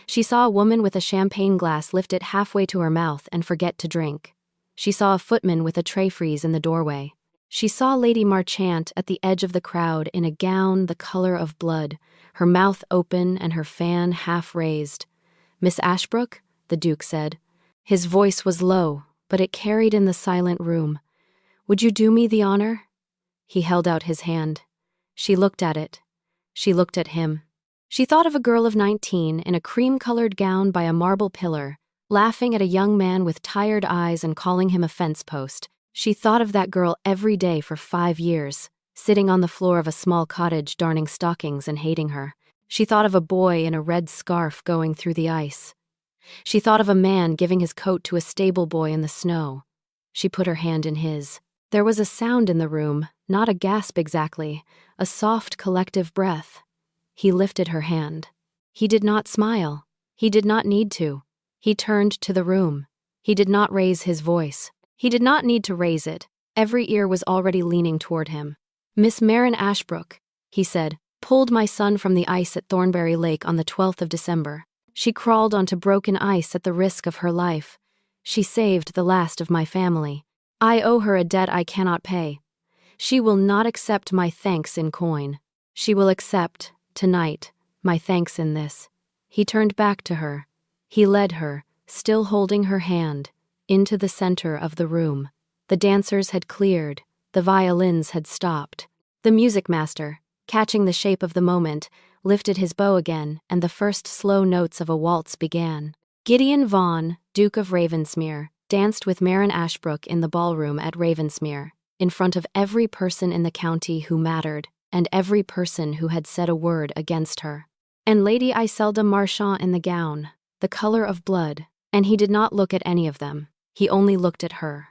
She saw a woman with a champagne glass lift it halfway to her mouth and forget to drink. She saw a footman with a tray freeze in the doorway. She saw Lady Marchant at the edge of the crowd in a gown the color of blood, her mouth open and her fan half raised. "Miss Ashbrook?" the Duke said. His voice was low, but it carried in the silent room. "Would you do me the honor?" He held out his hand. She looked at it. She looked at him. She thought of a girl of 19 in a cream-colored gown by a marble pillar, laughing at a young man with tired eyes and calling him a fence post. She thought of that girl every day for 5 years, sitting on the floor of a small cottage darning stockings and hating her. She thought of a boy in a red scarf going through the ice. She thought of a man giving his coat to a stable boy in the snow. She put her hand in his. There was a sound in the room, not a gasp exactly, a soft collective breath. He lifted her hand. He did not smile. He did not need to. He turned to the room. He did not raise his voice. He did not need to raise it. Every ear was already leaning toward him. "Miss Marin Ashbrook," he said, "pulled my son from the ice at Thornbury Lake on the 12th of December. She crawled onto broken ice at the risk of her life. She saved the last of my family. I owe her a debt I cannot pay. She will not accept my thanks in coin. She will accept, tonight, my thanks in this." He turned back to her. He led her, still holding her hand, into the center of the room. The dancers had cleared. The violins had stopped. The music master, catching the shape of the moment, lifted his bow again, and the first slow notes of a waltz began. Gideon Vaughan, Duke of Ravensmere, danced with Marin Ashbrook in the ballroom at Ravensmere, in front of every person in the county who mattered, and every person who had said a word against her. And Lady Iselda Marchant in the gown, the color of blood, and he did not look at any of them. He only looked at her.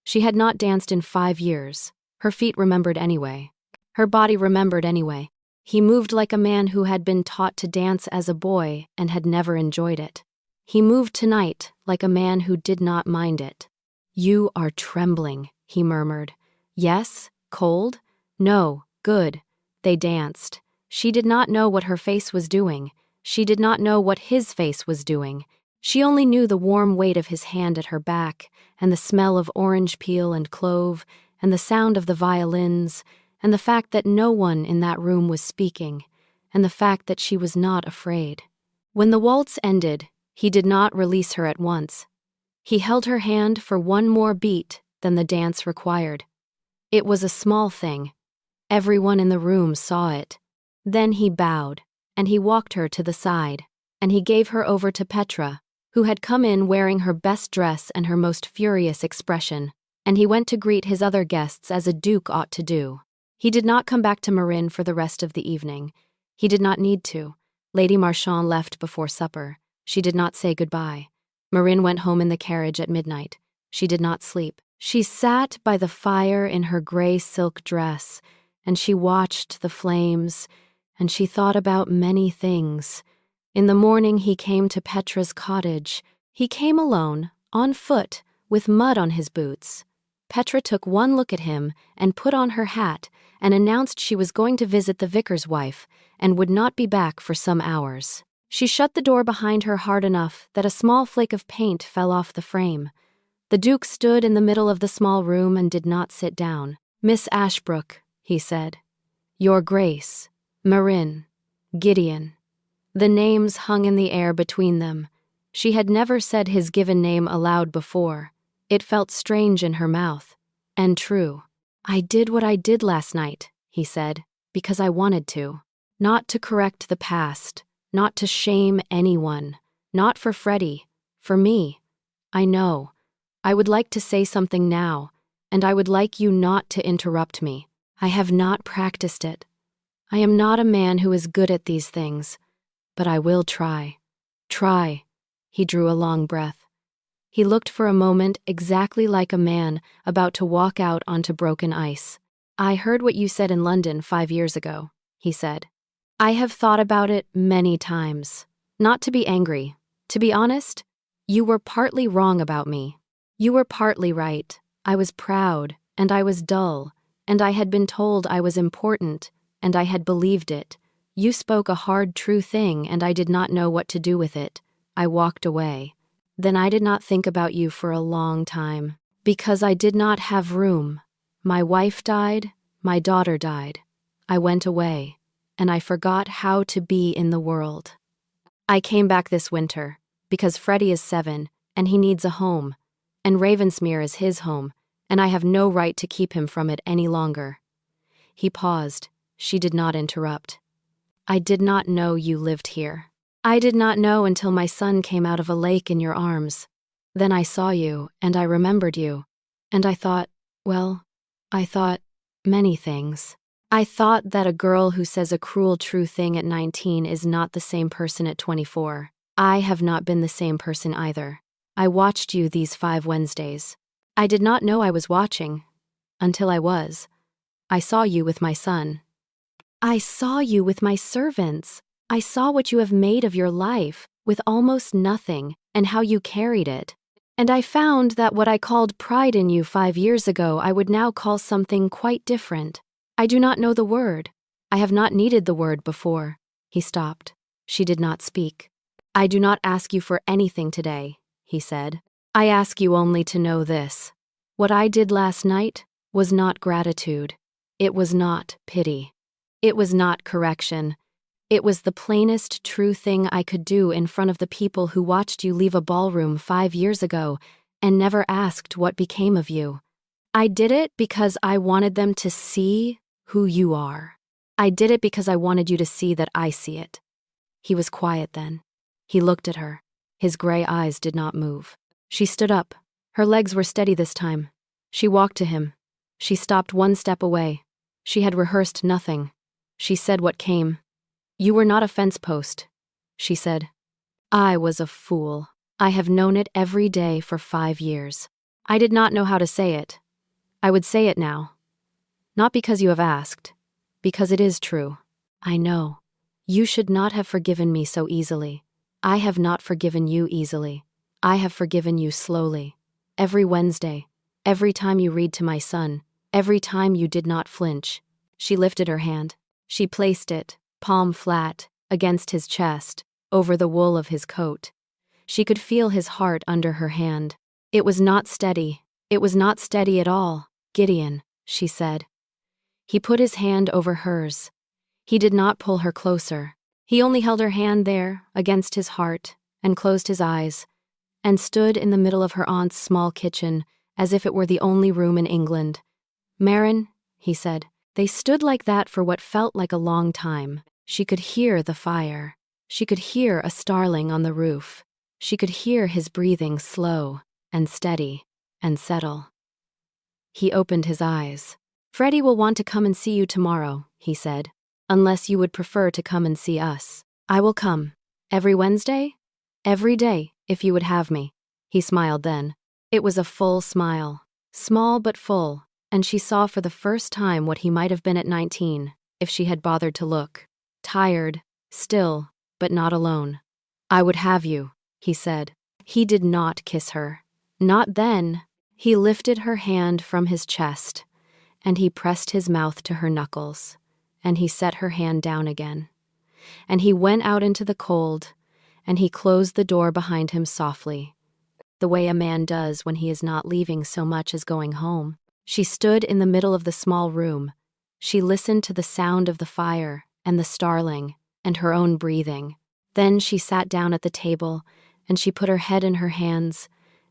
She had not danced in 5 years. Her feet remembered anyway. Her body remembered anyway. He moved like a man who had been taught to dance as a boy and had never enjoyed it. He moved tonight like a man who did not mind it. "You are trembling," he murmured. "Yes? Cold? No, good." They danced. She did not know what her face was doing. She did not know what his face was doing. She only knew the warm weight of his hand at her back, and the smell of orange peel and clove, and the sound of the violins, and the fact that no one in that room was speaking, and the fact that she was not afraid. When the waltz ended, he did not release her at once. He held her hand for one more beat than the dance required. It was a small thing. Everyone in the room saw it. Then he bowed, and he walked her to the side, and he gave her over to Petra, who had come in wearing her best dress and her most furious expression, and he went to greet his other guests as a duke ought to do. He did not come back to Marin for the rest of the evening. He did not need to. Lady Marchand left before supper. She did not say goodbye. Marin went home in the carriage at midnight. She did not sleep. She sat by the fire in her gray silk dress, and she watched the flames, and she thought about many things. In the morning he came to Petra's cottage. He came alone, on foot, with mud on his boots. Petra took one look at him and put on her hat and announced she was going to visit the vicar's wife and would not be back for some hours. She shut the door behind her hard enough that a small flake of paint fell off the frame. The Duke stood in the middle of the small room and did not sit down. "Miss Ashbrook," he said. "Your Grace, Marin, Gideon." The names hung in the air between them. She had never said his given name aloud before. It felt strange in her mouth, and true. "I did what I did last night," he said, "because I wanted to. Not to correct the past, not to shame anyone, not for Freddie, for me. I know. I would like to say something now, and I would like you not to interrupt me. I have not practiced it. I am not a man who is good at these things, but I will try. Try." He drew a long breath. He looked for a moment exactly like a man about to walk out onto broken ice. "I heard what you said in London 5 years ago," he said. "I have thought about it many times. Not to be angry. To be honest, you were partly wrong about me. You were partly right. I was proud, and I was dull, and I had been told I was important, and I had believed it. You spoke a hard, true thing, and I did not know what to do with it. I walked away. Then I did not think about you for a long time, because I did not have room. My wife died, my daughter died. I went away, and I forgot how to be in the world. I came back this winter, because Freddie is 7, and he needs a home, and Ravensmere is his home, and I have no right to keep him from it any longer." He paused. She did not interrupt. "I did not know you lived here. I did not know until my son came out of a lake in your arms. Then I saw you, and I remembered you. And I thought, well, I thought many things. I thought that a girl who says a cruel true thing at 19 is not the same person at 24. I have not been the same person either. I watched you these 5 Wednesdays. I did not know I was watching, until I was. I saw you with my son. I saw you with my servants. I saw what you have made of your life, with almost nothing, and how you carried it. And I found that what I called pride in you 5 years ago I would now call something quite different. I do not know the word. I have not needed the word before." He stopped. She did not speak. "I do not ask you for anything today," he said. "I ask you only to know this. What I did last night was not gratitude. It was not pity. It was not correction. It was the plainest true thing I could do in front of the people who watched you leave a ballroom 5 years ago and never asked what became of you. I did it because I wanted them to see who you are. I did it because I wanted you to see that I see it." He was quiet then. He looked at her. His gray eyes did not move. She stood up. Her legs were steady this time. She walked to him. She stopped 1 step away. She had rehearsed nothing. She said what came. "You were not a fence post," she said. "I was a fool. I have known it every day for 5 years. I did not know how to say it. I would say it now. Not because you have asked, because it is true. I know. You should not have forgiven me so easily. I have not forgiven you easily. I have forgiven you slowly. Every Wednesday, every time you read to my son, every time you did not flinch." She lifted her hand. She placed it, palm flat, against his chest, over the wool of his coat. She could feel his heart under her hand. "It was not steady. It was not steady at all, Gideon," she said. He put his hand over hers. He did not pull her closer. He only held her hand there, against his heart, and closed his eyes, and stood in the middle of her aunt's small kitchen, as if it were the only room in England. "Marin," he said. They stood like that for what felt like a long time. She could hear the fire. She could hear a starling on the roof. She could hear his breathing slow and steady and settle. He opened his eyes. "Freddie will want to come and see you tomorrow," he said, "unless you would prefer to come and see us. I will come. Every Wednesday? Every day, if you would have me." He smiled then. It was a full smile, small but full, and she saw for the first time what he might have been at 19, if she had bothered to look. Tired, still, but not alone. "I would have you," he said. He did not kiss her. Not then. He lifted her hand from his chest, and he pressed his mouth to her knuckles, and he set her hand down again. And he went out into the cold, and he closed the door behind him softly, the way a man does when he is not leaving so much as going home. She stood in the middle of the small room. She listened to the sound of the fire and the starling and her own breathing. Then she sat down at the table, and she put her head in her hands,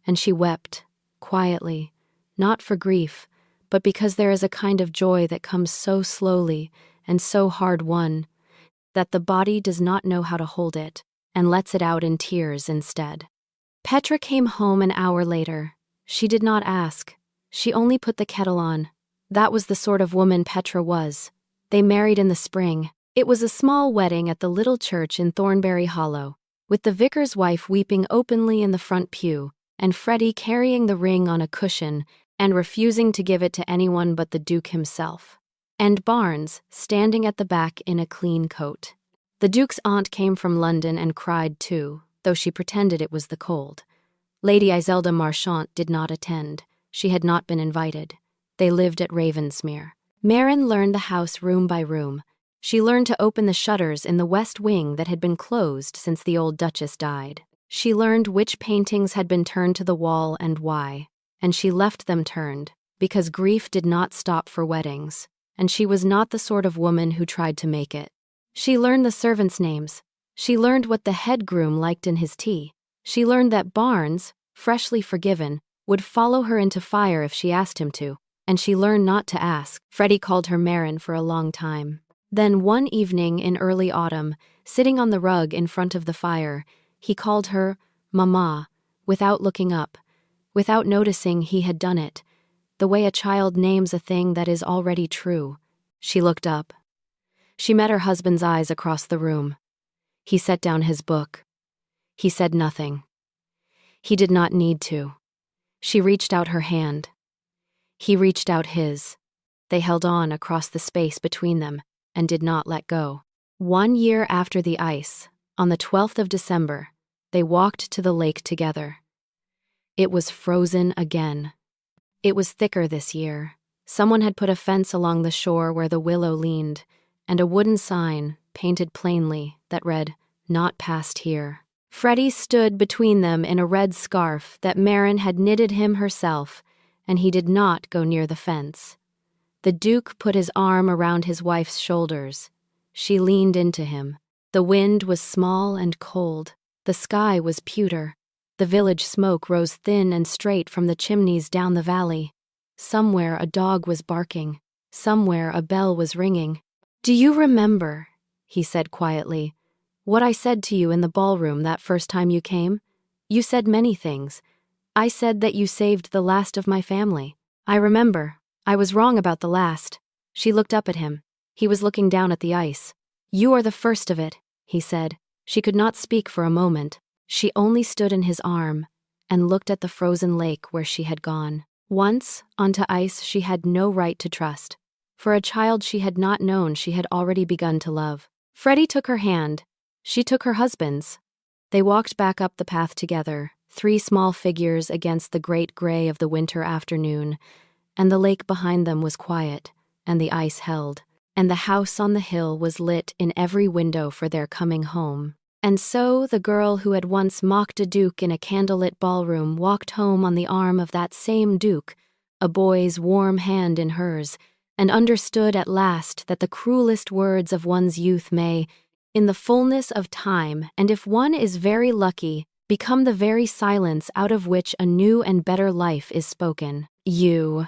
and she wept, quietly, not for grief, but because there is a kind of joy that comes so slowly and so hard-won that the body does not know how to hold it and lets it out in tears instead. Petra came home an hour later. She did not ask. She only put the kettle on. That was the sort of woman Petra was. They married in the spring. It was a small wedding at the little church in Thornbury Hollow, with the vicar's wife weeping openly in the front pew, and Freddie carrying the ring on a cushion and refusing to give it to anyone but the Duke himself, and Barnes standing at the back in a clean coat. The Duke's aunt came from London and cried too, though she pretended it was the cold. Lady Iselda Marchant did not attend. She had not been invited. They lived at Ravensmere. Marin learned the house room by room. She learned to open the shutters in the west wing that had been closed since the old Duchess died. She learned which paintings had been turned to the wall and why, and she left them turned, because grief did not stop for weddings, and she was not the sort of woman who tried to make it. She learned the servants' names. She learned what the head groom liked in his tea. She learned that Barnes, freshly forgiven, would follow her into fire if she asked him to, and she learned not to ask. Freddie called her Marin for a long time. Then one evening in early autumn, sitting on the rug in front of the fire, he called her Mama, without looking up, without noticing he had done it, the way a child names a thing that is already true. She looked up. She met her husband's eyes across the room. He set down his book. He said nothing. He did not need to. She reached out her hand. He reached out his. They held on across the space between them and did not let go. 1 year after the ice, on the 12th of December, they walked to the lake together. It was frozen again. It was thicker this year. Someone had put a fence along the shore where the willow leaned, and a wooden sign, painted plainly, that read, "Not past here." Freddie stood between them in a red scarf that Marin had knitted him herself, and he did not go near the fence. The Duke put his arm around his wife's shoulders. She leaned into him. The wind was small and cold. The sky was pewter. The village smoke rose thin and straight from the chimneys down the valley. Somewhere a dog was barking. Somewhere a bell was ringing. "Do you remember," he said quietly, "what I said to you in the ballroom that first time you came? You said many things. I said that you saved the last of my family. I remember. I was wrong about the last." She looked up at him. He was looking down at the ice. "You are the first of it," he said. She could not speak for a moment. She only stood in his arm and looked at the frozen lake where she had gone. Once, onto ice she had no right to trust. For a child she had not known, she had already begun to love. Freddie took her hand. She took her husband's. They walked back up the path together, three small figures against the great gray of the winter afternoon, and the lake behind them was quiet, and the ice held, and the house on the hill was lit in every window for their coming home. And so the girl who had once mocked a duke in a candlelit ballroom walked home on the arm of that same duke, a boy's warm hand in hers, and understood at last that the cruelest words of one's youth may, in the fullness of time, and if one is very lucky, become the very silence out of which a new and better life is spoken. You